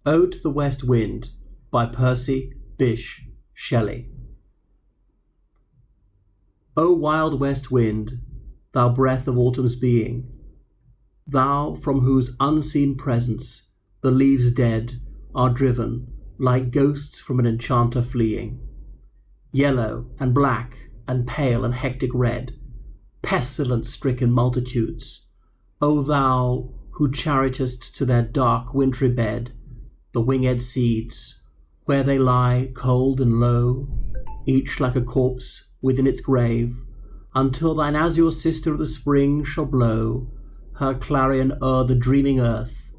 Ode to the West Wind by Percy Bysshe Shelley. O wild west wind, thou breath of autumn's being, thou from whose unseen presence the leaves dead are driven like ghosts from an enchanter fleeing, yellow and black and pale and hectic red, pestilence-stricken multitudes, O thou who chariotest to their dark wintry bed the winged seeds, where they lie cold and low, each like a corpse within its grave, until thine azure sister of the spring shall blow her clarion o'er the dreaming earth,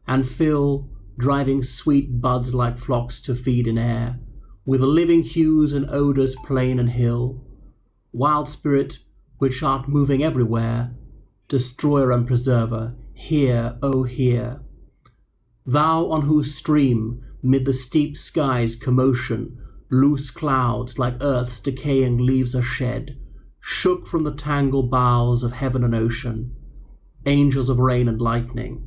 and fill, driving sweet buds like flocks to feed in air, with living hues and odours plain and hill. Wild spirit, which art moving everywhere, destroyer and preserver, hear, O hear. Thou on whose stream, mid the steep sky's commotion, loose clouds like earth's decaying leaves are shed, shook from the tangled boughs of heaven and ocean. Angels of rain and lightning,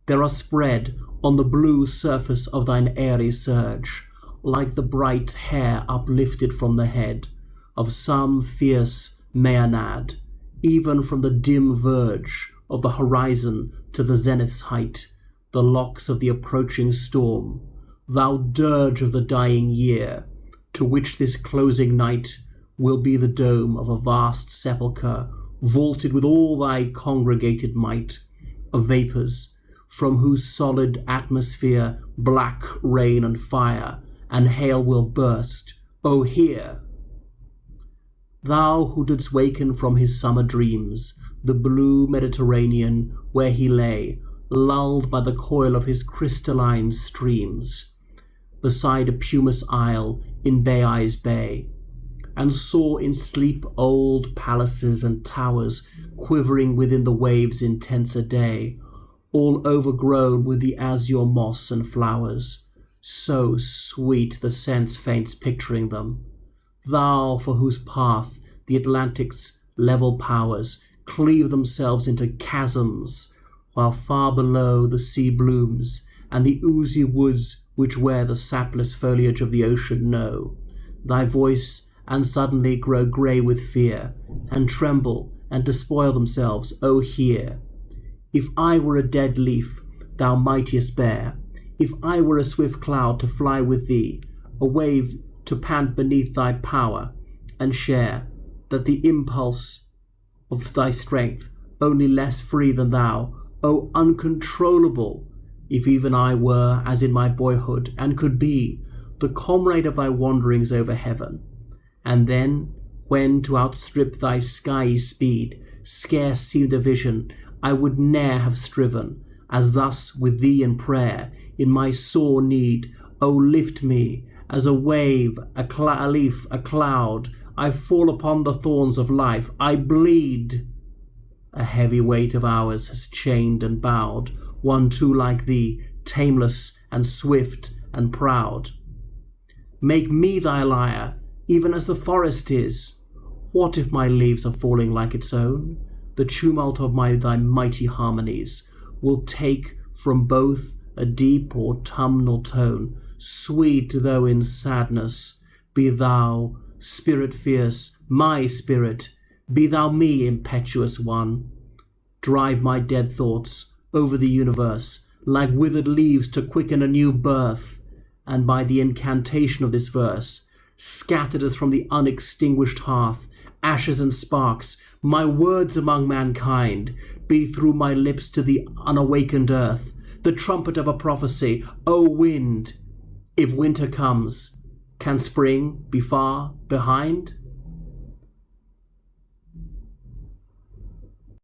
there are spread on the blue surface of thine airy surge, like the bright hair uplifted from the head of some fierce Maenad, even from the dim verge of the horizon to the zenith's height, the locks of the approaching storm, thou dirge of the dying year, to which this closing night will be the dome of a vast sepulchre, vaulted with all thy congregated might of vapours, from whose solid atmosphere black rain and fire and hail will burst. O hear! Thou who didst waken from his summer dreams the blue Mediterranean, where he lay, lulled by the coil of his crystalline streams, beside a pumice isle in Baiai's bay, and saw in sleep old palaces and towers quivering within the waves' intenser day, all overgrown with the azure moss and flowers, so sweet the sense faints picturing them. Thou for whose path the Atlantic's level powers cleave themselves into chasms, while far below the sea blooms, and the oozy woods which wear the sapless foliage of the ocean know thy voice, and suddenly grow grey with fear, and tremble and despoil themselves. O hear! If I were a dead leaf, thou mightiest bear, if I were a swift cloud to fly with thee, a wave to pant beneath thy power, and share that the impulse of thy strength, only less free than thou, O uncontrollable, if even I were, as in my boyhood, and could be, the comrade of thy wanderings over heaven, and then, when to outstrip thy skiey speed scarce seemed a vision, I would ne'er have striven, as thus with thee in prayer, in my sore need, O lift me, as a wave, a leaf, a cloud, I fall upon the thorns of life, I bleed. A heavy weight of hours has chained and bowed one too like thee, tameless and swift and proud. Make me thy lyre, even as the forest is. What if my leaves are falling like its own? The tumult of thy mighty harmonies will take from both a deep autumnal tone, sweet though in sadness. Be thou, spirit fierce, my spirit, be thou me, impetuous one. Drive my dead thoughts over the universe like withered leaves to quicken a new birth, and by the incantation of this verse, scattered as from the unextinguished hearth, ashes and sparks, my words among mankind, be through my lips to the unawakened earth, the trumpet of a prophecy. O wind, if winter comes, can spring be far behind?